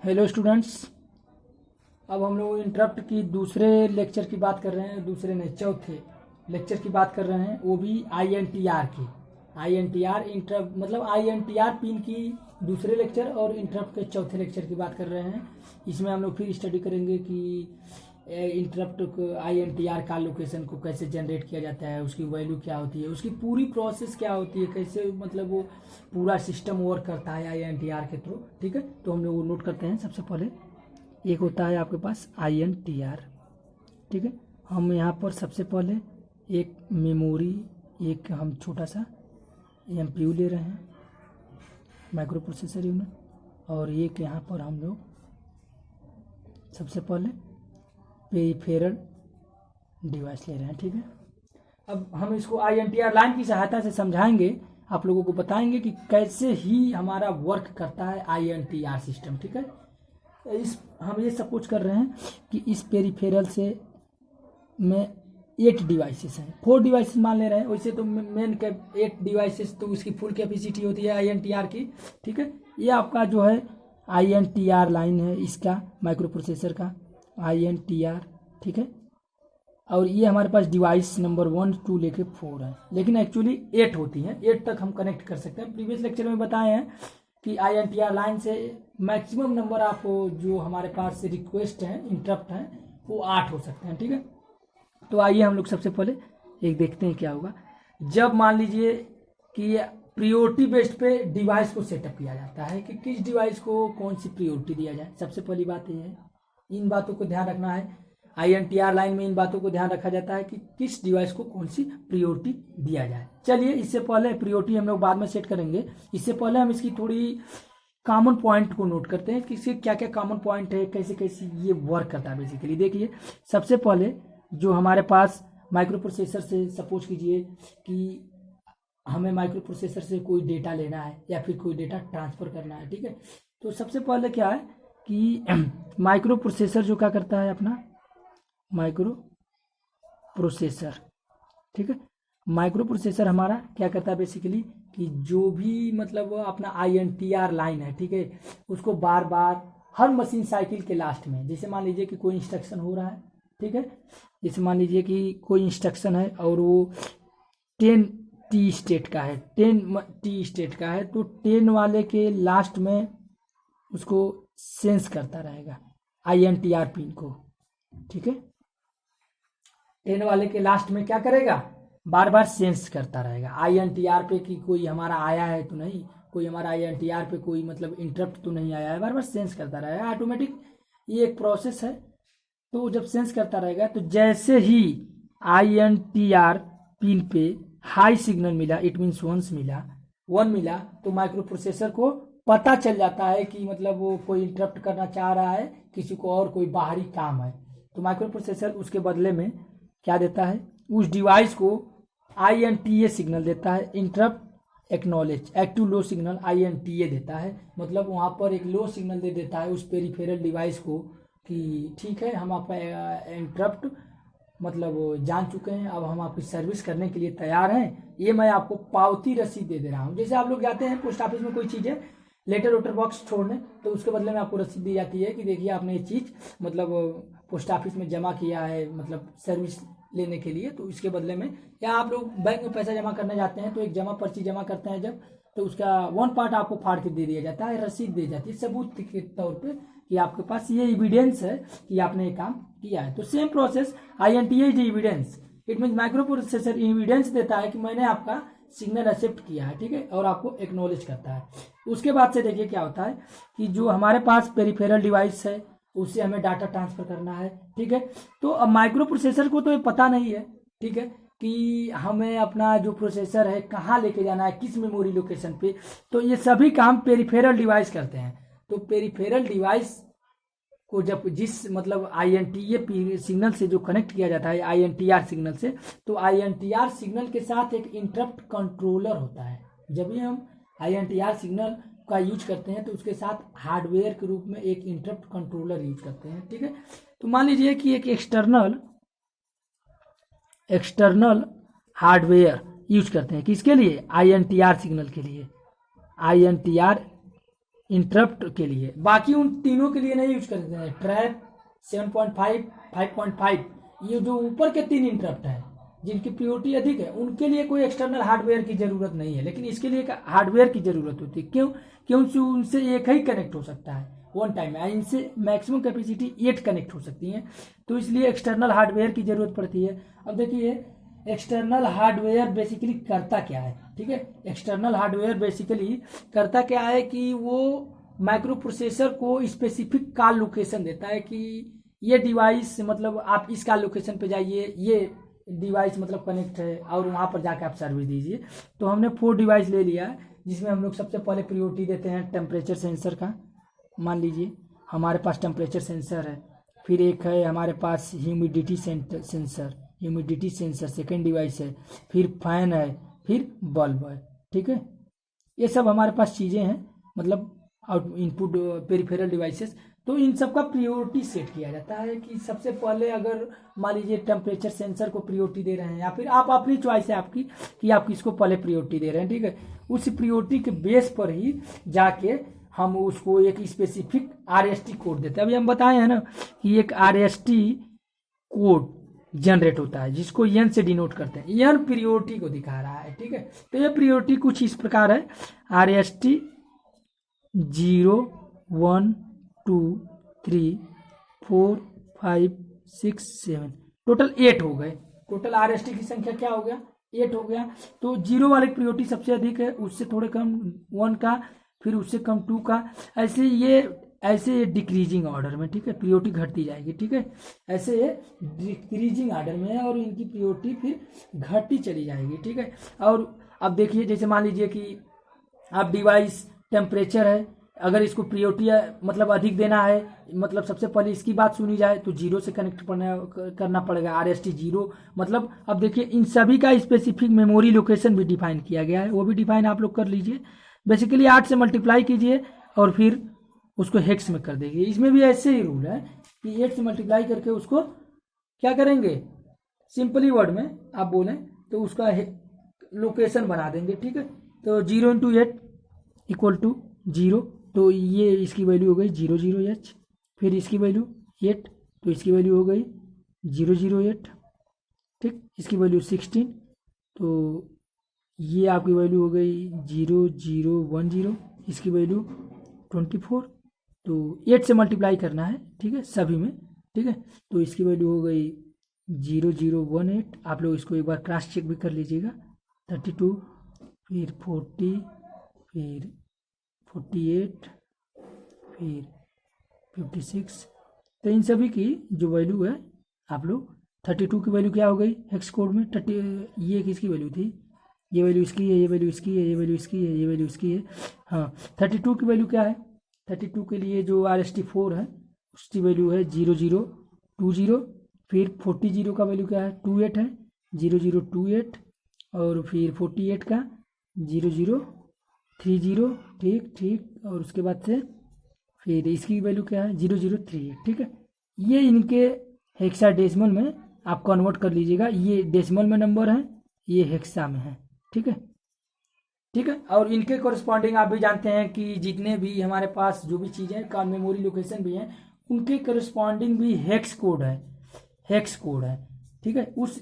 Hello students. अब हम लोग इंटरप्ट की दूसरे लेक्चर की बात कर रहे हैं, दूसरे नहीं चौथे लेक्चर की बात कर रहे हैं, वो भी INTR की। INTR इंटरप्ट मतलब INTR पिन की दूसरे लेक्चर और इंटरप्ट के चौथे लेक्चर की बात कर रहे हैं। इसमें हम लोग फिर स्टडी करेंगे कि इंटरप्ट INTR का लोकेशन को कैसे जनरेट किया जाता है, उसकी वैल्यू क्या होती है, उसकी पूरी प्रोसेस क्या होती है, कैसे मतलब वो पूरा सिस्टम वर्क करता है INTR के थ्रू। ठीक है, तो हम लोग वो नोट करते हैं। सबसे पहले एक होता है आपके पास INTR। ठीक है, हम यहाँ पर सबसे पहले एक मेमोरी, एक हम छोटा सा MPU ले रहे हैं, माइक्रो प्रोसेसर यूनिट, और एक यहाँ पर हम लोग सबसे पहले पेरिफेरल डिवाइस ले रहे हैं। ठीक है, अब हम इसको INTR लाइन की सहायता से समझाएंगे, आप लोगों को बताएंगे कि कैसे ही हमारा वर्क करता है INTR सिस्टम। ठीक है, इस हम ये सपोज कर रहे हैं कि इस पेरिफेरल से में 8 डिवाइसेस हैं, 4 डिवाइसेस मान ले रहे हैं। वैसे तो मेन के 8 डिवाइसेस तो इसकी फुल कैपेसिटी होती है INTR की। ठीक है, ये आपका जो है INTR लाइन है, इसका माइक्रो प्रोसेसर का INTR। ठीक है, और ये हमारे पास डिवाइस नंबर 1 2 लेके 4 है, लेकिन एक्चुअली 8 होती हैं, 8 तक हम कनेक्ट कर सकते हैं। प्रीवियस लेक्चर में बताए हैं कि INTR लाइन से मैक्सिमम नंबर ऑफ जो हमारे पास रिक्वेस्ट हैं, इंटरप्ट हैं, वो 8 हो सकते हैं। ठीक है, तो आइए हम लोग सबसे पहले एक देखते हैं क्या होगा जब मान लीजिए कि प्रियोरिटी बेस्ड पे डिवाइस को सेटअप किया जाता है कि किस डिवाइस को कौन सी प्रियोरिटी दिया जाए। सबसे पहली बात यह है, इन बातों को ध्यान रखना है। INTR लाइन में इन बातों को ध्यान रखा जाता है कि किस डिवाइस को कौन सी प्रियोरिटी दिया जाए। चलिए, इससे पहले प्रियोरिटी हम लोग बाद में सेट करेंगे, इससे पहले हम इसकी थोड़ी कॉमन पॉइंट को नोट करते हैं कि इसके क्या क्या कॉमन पॉइंट है, कैसे कैसे ये वर्क करता है। बेसिकली देखिए, सबसे पहले जो हमारे पास माइक्रो प्रोसेसर से सपोज कीजिए कि हमें माइक्रो प्रोसेसर से कोई डेटा लेना है या फिर कोई डेटा ट्रांसफर करना है। ठीक है, तो सबसे पहले क्या है कि माइक्रो प्रोसेसर जो क्या करता है, अपना माइक्रो प्रोसेसर, ठीक है, माइक्रो प्रोसेसर हमारा क्या करता है बेसिकली कि जो भी मतलब अपना INTR लाइन है, ठीक है, उसको बार बार हर मशीन साइकिल के लास्ट में, जैसे मान लीजिए कि कोई इंस्ट्रक्शन हो रहा है, ठीक है, जैसे मान लीजिए कि कोई इंस्ट्रक्शन है और वो 10T स्टेट का है, 10T स्टेट का है, तो 10 वाले के लास्ट में उसको सेंस करता रहेगा INTR पिन को। ठीक है, 10 वाले के लास्ट में क्या करेगा, बार बार सेंस करता रहेगा INTR पे कि कोई हमारा आया है तो नहीं, कोई हमारा INTR पे कोई मतलब इंटरप्ट तो नहीं आया है, बार बार सेंस करता रहेगा ऑटोमेटिक। ये एक प्रोसेस है। तो जब सेंस करता रहेगा तो जैसे ही INTR पिन पे हाई सिग्नल मिला, इट मीन्स 1 मिला, तो माइक्रो प्रोसेसर को पता चल जाता है कि मतलब वो कोई इंटरप्ट करना चाह रहा है, किसी को और कोई बाहरी काम है। तो माइक्रो प्रोसेसर उसके बदले में क्या देता है, उस डिवाइस को INTA सिग्नल देता है, interrupt acknowledge active low signal INTA देता है। मतलब वहाँ पर एक लो सिग्नल दे देता है उस पेरिफेरल डिवाइस को कि ठीक है, हम आपका इंटरप्ट मतलब जान चुके हैं, अब हम आपकी सर्विस करने के लिए तैयार हैं, ये मैं आपको पावती रसीद दे दे रहा हूँ। जैसे आप लोग जाते हैं पोस्ट ऑफिस में कोई चीज़ है, लेटर वेटर बॉक्स छोड़ने, तो उसके बदले में आपको रसीद दी जाती है कि देखिए आपने ये चीज़ मतलब पोस्ट ऑफिस में जमा किया है, मतलब सर्विस लेने के लिए, तो इसके बदले में, या आप लोग बैंक में पैसा जमा करने जाते हैं तो एक जमा पर्ची जमा करते हैं जब, तो उसका 1 पार्ट आपको फाड़ के दे दिया जाता है, रसीद दी जाती है सबूत के तौर पे कि आपके पास ये एविडेंस है कि आपने ये काम किया है। तो same process INTA is evidence, it mean micro processor evidence देता है कि मैंने आपका सिग्नल एक्सेप्ट किया है, ठीक है, और आपको एक्नॉलेज करता है। उसके बाद से देखिए क्या होता है कि जो हमारे पास पेरिफेरल डिवाइस है उससे हमें डाटा ट्रांसफर करना है। ठीक है, तो अब माइक्रो प्रोसेसर को तो ये पता नहीं है, ठीक है, कि हमें अपना जो प्रोसेसर है कहाँ लेके जाना है, किस मेमोरी लोकेशन पे, तो ये सभी काम पेरिफेरल डिवाइस करते हैं। तो पेरिफेरल डिवाइस को जब जिस मतलब INTA सिग्नल से जो कनेक्ट किया जाता है INTR सिग्नल से, तो INTR सिग्नल के साथ एक इंटरप्ट कंट्रोलर होता है। जब भी हम INTR सिग्नल का यूज करते हैं तो उसके साथ हार्डवेयर के रूप में एक इंटरप्ट कंट्रोलर यूज करते हैं। ठीक है, तो मान लीजिए कि एक एक्सटर्नल हार्डवेयर यूज करते हैं किसके लिए, INTR सिग्नल के लिए। INTR इंटरप्ट के लिए, बाकी उन तीनों के लिए नहीं यूज करते हैं। ट्रैप 7.5, 5.5, ये जो ऊपर के 3 इंटरप्ट हैं जिनकी प्रियोरिटी अधिक है, उनके लिए कोई एक्सटर्नल हार्डवेयर की जरूरत नहीं है, लेकिन इसके लिए एक हार्डवेयर की जरूरत होती है। क्यों? क्योंकि उनसे एक ही कनेक्ट हो सकता है वन टाइम में, इनसे मैक्सिमम कैपेसिटी 8 कनेक्ट हो सकती है, तो इसलिए एक्सटर्नल हार्डवेयर की जरूरत पड़ती है। अब देखिए एक्सटर्नल हार्डवेयर बेसिकली करता क्या है, ठीक है। एक्सटर्नल हार्डवेयर बेसिकली करता क्या है कि वो माइक्रो प्रोसेसर को स्पेसिफिक कॉल लोकेशन देता है कि ये डिवाइस मतलब आप इस कॉल लोकेशन पे जाइए, ये डिवाइस मतलब कनेक्ट है और वहाँ पर जाकर आप सर्विस दीजिए। तो हमने 4 डिवाइस ले लिया है, जिसमें हम लोग सबसे पहले प्रायोरिटी देते हैं टेम्परेचर सेंसर का। मान लीजिए हमारे पास टेम्परेचर सेंसर है, फिर एक है हमारे पास humidity sensor, humidity sensor second device है, फिर फैन है, फिर बल्ब है, ठीक है। ये सब हमारे पास चीज़ें हैं, मतलब आउट इनपुट पेरिफेरल डिवाइसेस। तो इन सब का प्रियोरिटी सेट किया जाता है कि सबसे पहले अगर मान लीजिए टेम्परेचर सेंसर को प्रियोरिटी दे रहे हैं, या फिर आप अपनी चॉइस है आपकी कि आप किसको पहले प्रियोरिटी दे रहे हैं, ठीक है। उस प्रियोरिटी के बेस पर ही जाके हम उसको एक स्पेसिफिक RST कोड देते हैं। अभी हम बताए हैं ना कि एक RST कोड जनरेट होता है जिसको n से डिनोट करते हैं, n प्रियोरिटी को दिखा रहा है, ठीक है। तो ये प्रियोरिटी कुछ इस प्रकार है, RST 0, 1, 2, 3, 4, 5, 6, 7, टोटल 8 हो गए। टोटल RST की संख्या क्या हो गया? 8 हो गया। तो 0 वाले प्रियोरिटी सबसे अधिक है, उससे थोड़े कम 1 का, फिर उससे कम 2 का, ऐसे डिक्रीजिंग ऑर्डर में, ठीक है। प्रियोरिटी घटती जाएगी, ठीक है। ऐसे ये डिक्रीजिंग ऑर्डर में है और इनकी प्रियोरिटी फिर घटती चली जाएगी, ठीक है। और अब देखिए जैसे मान लीजिए कि आप डिवाइस टेम्परेचर है, अगर इसको प्रियोरिटी मतलब अधिक देना है, मतलब सबसे पहले इसकी बात सुनी जाए तो 0 से कनेक्ट करना पड़ेगा, RST 0। मतलब अब देखिए इन सभी का स्पेसिफिक मेमोरी लोकेशन भी डिफाइन किया गया है, वो भी डिफाइन आप लोग कर लीजिए। बेसिकली 8 से मल्टीप्लाई कीजिए और फिर उसको हेक्स में कर देंगे। इसमें भी ऐसे ही रूल है कि 8 से मल्टीप्लाई करके उसको क्या करेंगे, सिंपली वर्ड में आप बोलें तो उसका लोकेशन बना देंगे, ठीक है। तो 0 × 8 = 0, तो ये इसकी वैल्यू हो गई 00H, फिर इसकी वैल्यू 8, तो इसकी वैल्यू हो गई 008, ठीक। इसकी वैल्यू 16, तो ये आपकी वैल्यू हो गई 0010, इसकी वैल्यू 24, तो 8 से मल्टीप्लाई करना है, ठीक है, सभी में, ठीक है। तो इसकी वैल्यू हो गई 0018। आप लोग इसको एक बार क्रॉस चेक भी कर लीजिएगा। 32, फिर 40, फिर 48, फिर 56। तो इन सभी की जो वैल्यू है आप लोग 32 की वैल्यू क्या हो गई हेक्स कोड में, ये किसकी वैल्यू थी, ये वैल्यू इसकी है, ये वैल्यू इसकी है, ये वैल्यू इसकी है, ये वैल्यू इसकी है। हाँ 32 की वैल्यू क्या है, 32 के लिए जो RST 4 है उसकी वैल्यू है 0020, फिर 40 का वैल्यू क्या है 28 है, 0028, और फिर 48 का 0030, ठीक। और उसके बाद से फिर इसकी वैल्यू क्या है 0038, ठीक है। ये इनके हेक्साडेसिमल में आप कन्वर्ट कर लीजिएगा, ये डेसिमल में नंबर है, ये हेक्सा में है, ठीक है, ठीक है। और इनके कोरस्पॉन्डिंग आप भी जानते हैं कि जितने भी हमारे पास जो भी चीज़ें का मेमोरी लोकेशन भी हैं उनके कोरस्पॉन्डिंग भी हेक्स कोड है, ठीक है। उस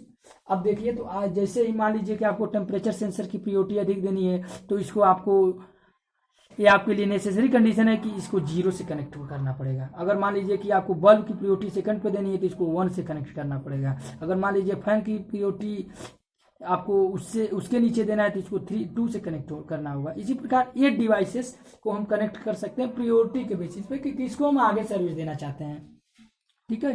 अब देखिए तो आज जैसे ही मान लीजिए कि आपको टेम्परेचर सेंसर की प्रियोरिटी अधिक देनी है, तो इसको आपको ये आपके लिए नेसेसरी कंडीशन है कि इसको 0 से कनेक्ट करना पड़ेगा। अगर मान लीजिए कि आपको बल्ब की प्रियोरिटी सेकंड पे देनी है तो इसको 1 से कनेक्ट करना पड़ेगा। अगर मान लीजिए फैन की प्रियोरिटी आपको उसके नीचे देना है तो इसको 2 से कनेक्ट करना होगा। इसी प्रकार 8 डिवाइसेस को हम कनेक्ट कर सकते हैं प्रियोरिटी के बेसिस पे कि किसको हम आगे सर्विस देना चाहते हैं, ठीक है।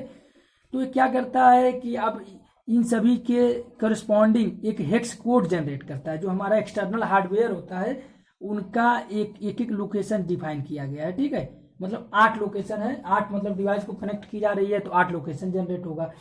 तो ये क्या करता है कि अब इन सभी के करस्पॉन्डिंग एक हेक्स कोड जनरेट करता है। जो हमारा एक्सटर्नल हार्डवेयर होता है उनका एक लोकेशन डिफाइन किया गया है, ठीक है। मतलब 8 लोकेशन है, 8 मतलब डिवाइस को कनेक्ट की जा रही है तो 8 लोकेशन जनरेट होगा।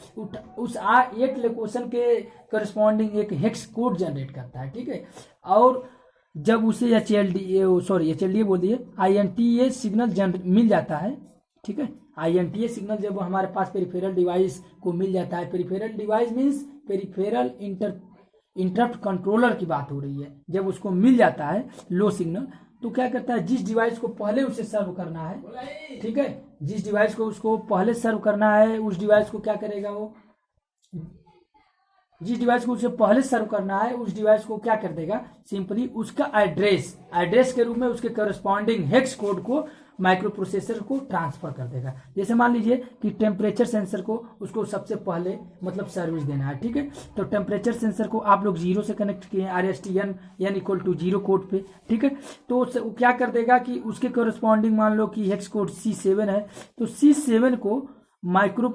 उस 8 लोकेशन के करस्पॉन्डिंग एक हेक्स कोड जनरेट करता है, ठीक है। और जब उसे HLDA बोल दिए INTA सिग्नल मिल जाता है, ठीक है। INTA सिग्नल जब हमारे पास पेरिफेरल डिवाइस को मिल जाता है, peripheral device means peripheral interrupt controller की बात हो रही है, जब उसको मिल जाता है लो सिग्नल तो क्या करता है, जिस डिवाइस को पहले उसे सर्व करना है, ठीक है, जिस डिवाइस को उसको पहले सर्व करना है उस डिवाइस को क्या करेगा, वो जिस डिवाइस को उसे पहले सर्व करना है उस डिवाइस को क्या कर देगा, सिंपली उसका एड्रेस के रूप में उसके करस्पॉन्डिंग हेक्स कोड को माइक्रो प्रोसेसर को ट्रांसफर कर देगा। जैसे मान लीजिए कि टेम्परेचर सेंसर को उसको सबसे पहले मतलब सर्विस देना है, ठीक है, तो टेम्परेचर सेंसर को आप लोग 0 से कनेक्ट किए RST n = 0 कोड पे, ठीक है, तो वो क्या कर देगा कि उसके करस्पॉन्डिंग मान लो कि हेक्स कोड C7 है, तो C7 को माइक्रो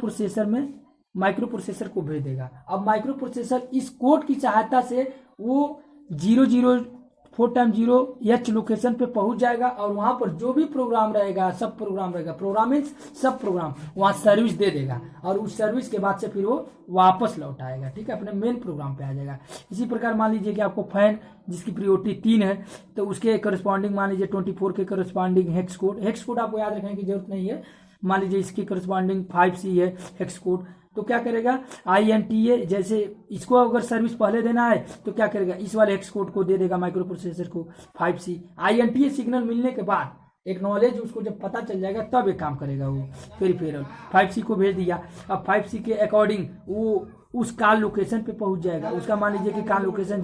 प्रोसेसर को भेज देगा। अब माइक्रो प्रोसेसर इस कोड की सहायता से वो 004x0H लोकेशन पे पहुंच जाएगा और वहां पर जो भी प्रोग्राम रहेगा, सब प्रोग्राम रहेगा, प्रोग्राम मीन्स सब प्रोग्राम, वहां सर्विस दे देगा और उस सर्विस के बाद से फिर वो वापस लौट आएगा, ठीक है, अपने मेन प्रोग्राम पे आ जाएगा। इसी प्रकार मान लीजिए कि आपको फैन जिसकी प्रायोरिटी 3 है, तो उसके करस्पॉन्डिंग मान लीजिए 24 के करस्पॉन्डिंग हेक्स कोड आपको याद रखने की जरूरत नहीं है, मान लीजिए इसकी करस्पॉन्डिंग 5C है हेक्स कोड, तो क्या करेगा INTA, जैसे इसको अगर सर्विस पहले देना है तो क्या करेगा, इस वाले हेक्स कोड को दे देगा माइक्रो प्रोसेसर को 5C। INTA सिग्नल मिलने के बाद एक्नॉलेज उसको जब पता चल जाएगा तब एक काम करेगा वो पेरिफेरल 5C को भेज दिया। अब 5C के अकॉर्डिंग वो उस कॉल लोकेशन पे पहुंच जाएगा, उसका मान लीजिए कि कॉल लोकेशन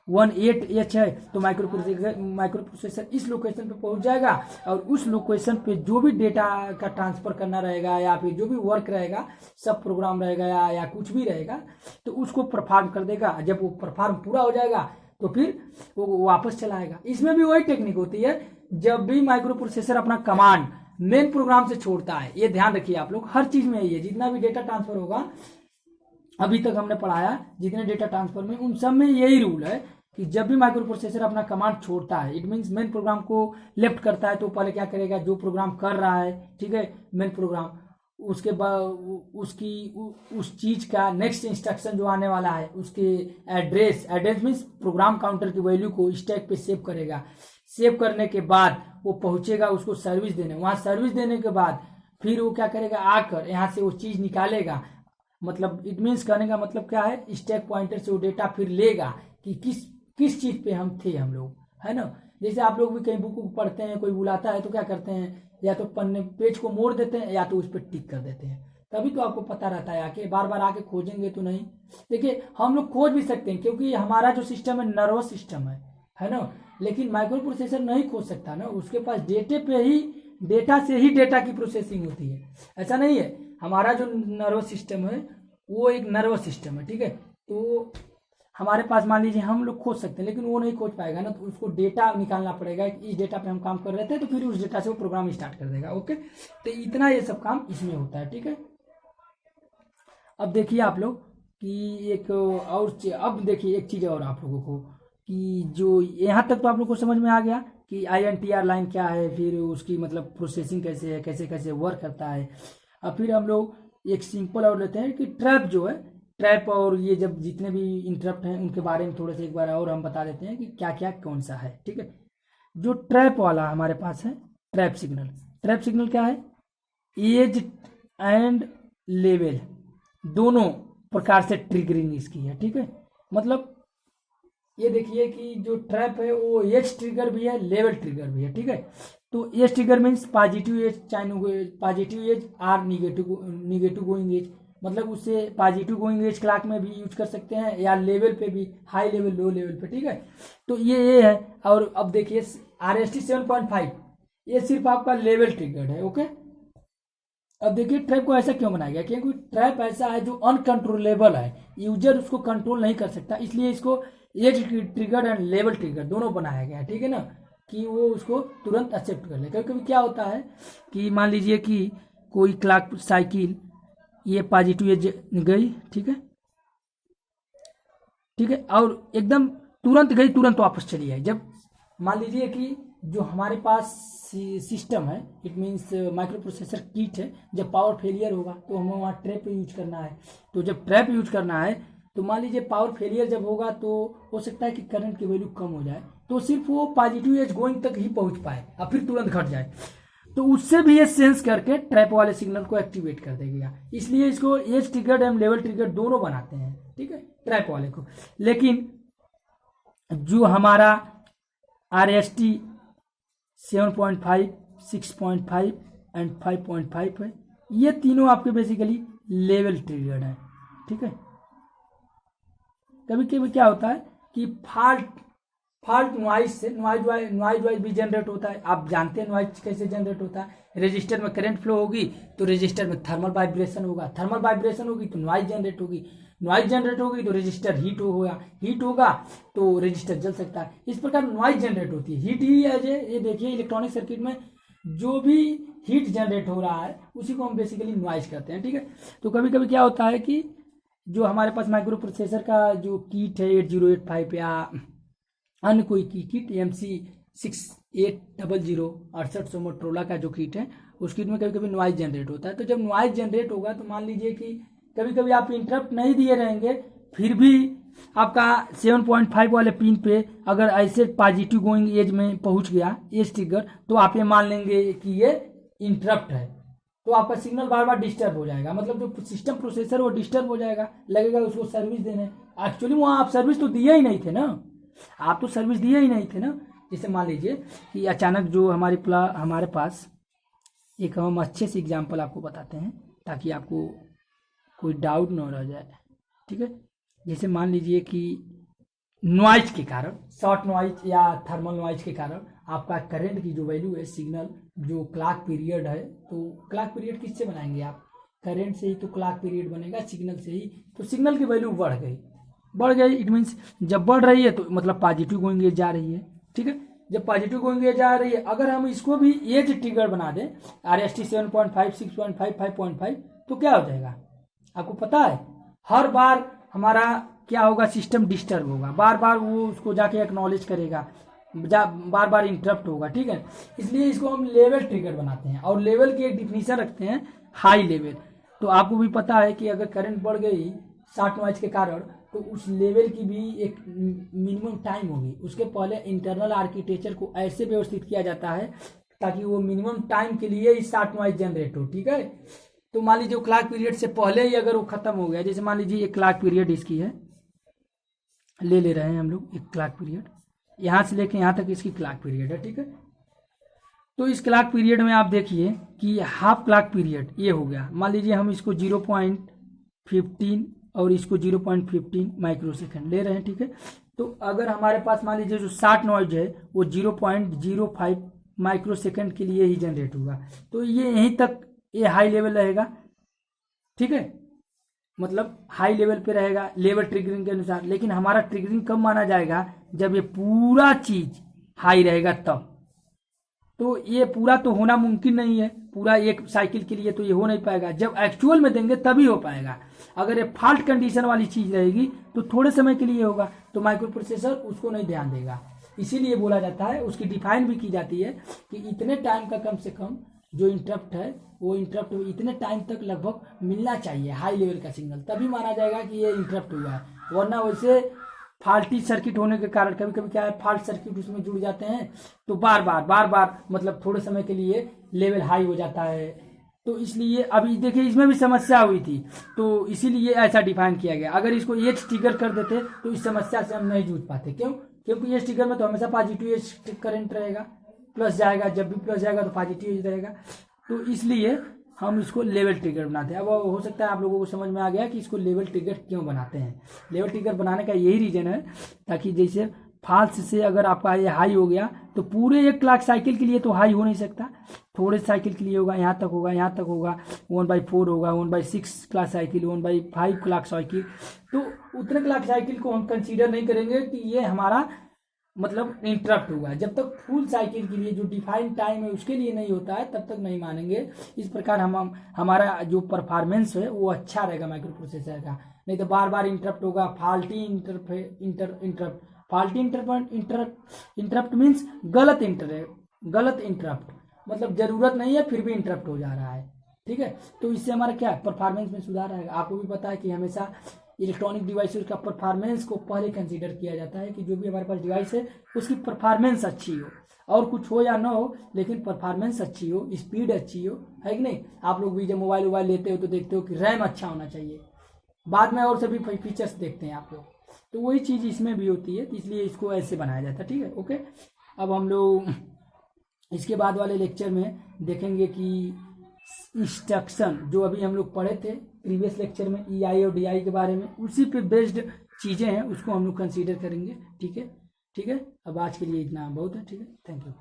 0018H है, तो माइक्रो प्रोसेसर इस लोकेशन पे पहुंच जाएगा और उस लोकेशन पे जो भी डेटा का ट्रांसफर करना रहेगा या फिर जो भी वर्क रहेगा, सब प्रोग्राम रहेगा या कुछ भी रहेगा, तो उसको परफॉर्म कर देगा। जब वो परफॉर्म पूरा हो जाएगा तो फिर वो वापस चलाएगा। इसमें भी वही टेक्निक होती है, जब भी माइक्रो प्रोसेसर अपना कमांड मेन प्रोग्राम से छोड़ता है, ये ध्यान रखिए आप लोग, हर चीज में यही है, जितना भी डेटा ट्रांसफर होगा अभी तक हमने पढ़ाया जितने डेटा ट्रांसफर में, उन सब में यही रूल है कि जब भी माइक्रो प्रोसेसर अपना कमांड छोड़ता है, इट मीन्स मेन प्रोग्राम को लेफ्ट करता है, तो पहले क्या करेगा, जो प्रोग्राम कर रहा है, ठीक है, मेन प्रोग्राम, उसके बाद उस चीज का नेक्स्ट इंस्ट्रक्शन जो आने वाला है, उसके एड्रेस मीन्स प्रोग्राम काउंटर की वैल्यू को स्टैक पे सेव करेगा। सेव करने के बाद वो पहुंचेगा उसको सर्विस देने, वहां सर्विस देने के बाद फिर वो क्या करेगा, आकर यहाँ से वो चीज निकालेगा, मतलब इट मीन्स कहने का मतलब क्या है, स्टैक पॉइंटर से वो डेटा फिर लेगा कि किस चीज पे हम थे हम लोग, है ना। जैसे आप लोग भी कहीं बुक पढ़ते हैं, कोई बुलाता है तो क्या करते हैं, या तो पन्ने पेज को मोड़ देते हैं या तो उस पर टिक कर देते हैं, तभी तो आपको पता रहता है। आके बार बार आके खोजेंगे तो नहीं। देखिए हम लोग खोज भी सकते हैं क्योंकि हमारा जो सिस्टम है नर्वस सिस्टम है ना, लेकिन माइक्रो प्रोसेसर नहीं खोज सकता ना, उसके पास डेटा से ही डेटा की प्रोसेसिंग होती है, ऐसा नहीं है। हमारा जो नर्वस सिस्टम है वो एक नर्वस सिस्टम है, ठीक है, तो हमारे पास मान लीजिए हम लोग खोज सकते हैं, लेकिन वो नहीं खोज पाएगा ना, तो उसको डेटा निकालना पड़ेगा कि इस डेटा पे हम काम कर रहे थे, तो फिर उस डेटा से वो प्रोग्राम स्टार्ट कर देगा। ओके, तो इतना ये सब काम इसमें होता है, ठीक है। अब देखिए आप लोग कि अब देखिए एक चीज और आप लोगों को कि जो यहाँ तक तो आप लोग को समझ में आ गया कि INTR लाइन क्या है, फिर उसकी मतलब प्रोसेसिंग कैसे है, कैसे कैसे वर्क करता है। अब फिर हम लोग एक सिंपल और लेते हैं कि ट्रैप जो है, ट्रैप और ये जब जितने भी इंटरप्ट हैं उनके बारे में थोड़े से एक बार और हम बता देते हैं कि क्या क्या कौन सा है, ठीक है। जो ट्रैप वाला हमारे पास है, ट्रैप सिग्नल क्या है, एज एंड लेवल दोनों प्रकार से ट्रिगरिंग इसकी है, ठीक है। मतलब ये देखिए कि जो ट्रैप है वो एज ट्रिगर भी है, लेवल ट्रिगर भी है, ठीक है। तो edge trigger means positive edge, positive edge or negative going edge, मतलब उससे पॉजिटिव गोइंग एज क्लॉक में भी यूज कर सकते हैं या लेवल पे भी, हाई लेवल लो लेवल पे, ठीक है। तो ये है। और अब देखिए RST 7.5 ये सिर्फ आपका लेवल ट्रिगर्ड है, ओके। अब देखिए ट्रैप को ऐसा क्यों बनाया गया, क्योंकि ट्रैप ऐसा है जो अनकंट्रोलेबल है, यूजर उसको कंट्रोल नहीं कर सकता, इसलिए इसको edge triggered and level trigger दोनों बनाया गया है, ठीक है ना, कि वो उसको तुरंत एक्सेप्ट कर ले। कभी कभी क्या होता है कि मान लीजिए कि कोई क्लॉक साइकिल ये पॉजिटिव एज गई, ठीक है, और एकदम तुरंत गई, तुरंत वापस चली आई। जब मान लीजिए कि जो हमारे पास सिस्टम है, it means micro processor kit है, जब पावर फेलियर होगा तो हमें वहाँ ट्रैप यूज करना है। तो जब ट्रैप यूज करना है तो मान लीजिए पावर फेलियर जब होगा तो हो सकता है कि करंट की वैल्यू कम हो जाए, तो सिर्फ वो पॉजिटिव एज गोइंग तक ही पहुंच पाए और फिर तुरंत घट जाए, तो उससे भी ये सेंस करके ट्रैप वाले सिग्नल को एक्टिवेट कर देगा। इसलिए इसको edge triggered and level triggered दोनों बनाते हैं, ठीक है, ट्रैप वाले को। लेकिन जो हमारा RST 7.5, 6.5 एंड 5.5 है। ये तीनों आपके बेसिकली लेवल ट्रिगर्ड है, ठीक है। कभी कभी क्या होता है कि फॉल्ट नॉइज से नॉइज भी जनरेट होता है। आप जानते हैं नॉइज कैसे जनरेट होता है। रजिस्टर में करंट फ्लो होगी तो रजिस्टर में थर्मल वाइब्रेशन होगा, थर्मल वाइब्रेशन होगी तो नॉइज जनरेट होगी, नॉइज जनरेट होगी तो रजिस्टर हीट होगा तो रजिस्टर जल सकता है। इस प्रकार नॉइज जनरेट होती है। हीट ही एज ये देखिए इलेक्ट्रॉनिक सर्किट में जो भी हीट जनरेट हो रहा है उसी को हम बेसिकली नॉइज कहते हैं, ठीक है। तो कभी कभी क्या होता है कि जो हमारे पास माइक्रो प्रोसेसर का जो किट है 8085 या अन्य कोई की किट MC6800 6800 मोटरोला का जो किट है उस किट में कभी कभी नॉइज जनरेट होता है। तो जब नॉइज जनरेट होगा तो मान लीजिए कि कभी कभी आप इंटरप्ट नहीं दिए रहेंगे, फिर भी आपका 7.5 वाले पिन पे अगर ऐसे पॉजिटिव गोइंग एज में पहुंच गया एज ट्रिगर, तो आप ये मान लेंगे कि ये इंटरप्ट है, तो आपका सिग्नल बार बार डिस्टर्ब हो जाएगा। मतलब जो सिस्टम प्रोसेसर वो डिस्टर्ब हो जाएगा, लगेगा उसको सर्विस देने। एक्चुअली वहाँ आप सर्विस तो दिए ही नहीं थे ना, आप तो सर्विस दिए ही नहीं थे ना। जैसे मान लीजिए कि अचानक जो हमारे पास एक हम अच्छे से एग्जाम्पल आपको बताते हैं ताकि आपको कोई डाउट न रह जाए, ठीक है। जैसे मान लीजिए कि नॉइज के कारण, शॉर्ट नॉइज या थर्मल नॉइज के कारण आपका करंट की जो वैल्यू है, सिग्नल जो क्लॉक पीरियड है, तो क्लॉक पीरियड किससे बनाएंगे आप? करंट से ही तो क्लॉक पीरियड बनेगा, सिग्नल से ही। तो सिग्नल की वैल्यू बढ़ गई, इट मीन्स जब बढ़ रही है तो मतलब पॉजिटिव गोइंग एज जा रही है, ठीक है। जब पॉजिटिव गोइंग एज जा रही है, अगर हम इसको भी एज ट्रिगर बना दें RST 7.5, 6.5, 5.5, तो क्या हो जाएगा आपको पता है? हर बार हमारा क्या होगा, सिस्टम डिस्टर्ब होगा, बार बार वो उसको जाके एक्नॉलेज करेगा, बार बार इंटरप्ट होगा, ठीक है। इसलिए इसको हम लेवल ट्रिगर बनाते हैं और लेवल की एक डिफिनीशन रखते हैं, हाई लेवल। तो आपको भी पता है कि अगर करंट बढ़ गई शॉर्ट नॉइज के कारण तो उस लेवल की भी एक मिनिमम टाइम होगी। उसके पहले इंटरनल आर्किटेक्चर को ऐसे व्यवस्थित किया जाता है ताकि वो मिनिमम टाइम के लिए ही शॉर्ट नॉइज जनरेट हो, ठीक है। तो मान लीजिए क्लॉक पीरियड से पहले ही अगर वो खत्म हो गया, जैसे मान लीजिए एक क्लॉक पीरियड इसकी है, ले रहे हैं हम लोग एक क्लॉक पीरियड, यहाँ से लेके यहाँ तक इसकी क्लॉक पीरियड है, ठीक है। तो इस क्लॉक पीरियड में आप देखिए कि हाफ क्लॉक पीरियड ये हो गया। मान लीजिए हम इसको 0.15 और इसको 0.15 माइक्रो सेकेंड ले रहे हैं, ठीक है। तो अगर हमारे पास मान लीजिए जो शॉर्ट नॉइज है वो 0.05 माइक्रो सेकेंड के लिए ही जनरेट होगा, तो ये यहीं तक ये हाई लेवल रहेगा, ठीक है। मतलब हाई लेवल पे रहेगा लेवल ट्रिगरिंग के अनुसार। लेकिन हमारा ट्रिगरिंग कब माना जाएगा? जब ये पूरा चीज हाई रहेगा तब। तो ये पूरा तो होना मुमकिन नहीं है, पूरा एक साइकिल के लिए तो ये हो नहीं पाएगा। जब एक्चुअल में देंगे तभी हो पाएगा। अगर ये फॉल्ट कंडीशन वाली चीज रहेगी तो थोड़े समय के लिए होगा, तो माइक्रो प्रोसेसर उसको नहीं ध्यान देगा। इसीलिए बोला जाता है, उसकी डिफाइन भी की जाती है कि इतने टाइम का कम से कम जो इंटरप्ट है वो इंटरप्ट इतने टाइम तक लगभग मिलना चाहिए हाई लेवल का सिग्नल, तभी माना जाएगा कि ये इंटरप्ट हुआ है। वरना वैसे फॉल्टी सर्किट होने के कारण कभी कभी क्या है, फॉल्ट सर्किट उसमें जुड़ जाते हैं तो बार बार मतलब थोड़े समय के लिए लेवल हाई हो जाता है। तो इसलिए अभी देखिए इसमें भी समस्या हुई थी, तो इसीलिए ऐसा डिफाइन किया गया। अगर इसको एज ट्रिगर कर देते तो इस समस्या से हम नहीं जूझ पाते। क्यों? क्योंकि एज ट्रिगर में तो हमेशा पॉजिटिव एज करंट रहेगा, प्लस जाएगा, जब भी प्लस जाएगा तो पॉजिटिव एज रहेगा। तो इसलिए हम इसको लेवल ट्रिगर बनाते हैं। अब हो सकता है आप लोगों को समझ में आ गया कि इसको लेवल ट्रिगर क्यों बनाते हैं। लेवल ट्रिगर बनाने का यही रीजन है ताकि जैसे फाल्स से अगर आपका ये हाई हो गया तो पूरे एक क्लॉक साइकिल के लिए तो हाई हो नहीं सकता, थोड़े साइकिल के लिए होगा, यहाँ तक होगा, यहाँ तक होगा, 1/4 होगा, 1/6 क्लॉक साइकिल, 1/5 क्लॉक साइकिल। तो उतने क्लॉक साइकिल को हम कंसीडर नहीं करेंगे कि ये हमारा मतलब इंटरप्ट हुआ। जब तक फुल साइकिल के लिए जो डिफाइंड टाइम है उसके लिए नहीं होता है तब तक नहीं मानेंगे। इस प्रकार हम हमारा जो परफॉर्मेंस है वो अच्छा रहेगा माइक्रो प्रोसेसर का। नहीं तो बार बार इंटरप्ट होगा, faulty interrupt. Faulty interrupt means गलत इंटरप्ट, मतलब जरूरत नहीं है फिर भी इंटरप्ट हो जा रहा है, ठीक है। तो इससे हमारा क्या है, परफॉर्मेंस में सुधार आएगा। आपको भी पता है कि हमेशा इलेक्ट्रॉनिक डिवाइसेस का परफॉर्मेंस को पहले कंसीडर किया जाता है कि जो भी हमारे पास डिवाइस है उसकी परफॉर्मेंस अच्छी हो, और कुछ हो या ना हो लेकिन परफॉर्मेंस अच्छी हो, स्पीड अच्छी हो, है कि नहीं। आप लोग भी जब मोबाइल लेते हो तो देखते हो कि रैम अच्छा होना चाहिए, बाद में और सभी फीचर्स देखते हैं आप लोग। तो वही चीज़ इसमें भी होती है, तो इसलिए इसको ऐसे बनाया जाता है, ठीक है। ओके, अब हम लोग इसके बाद वाले लेक्चर में देखेंगे कि इंस्ट्रक्शन जो अभी हम लोग पढ़े थे प्रीवियस लेक्चर में EI और DI के बारे में, उसी पे बेस्ड चीज़ें हैं, उसको हम लोग कंसीडर करेंगे। ठीक है, ठीक है। अब आज के लिए इतना बहुत है। ठीक है, थैंक यू।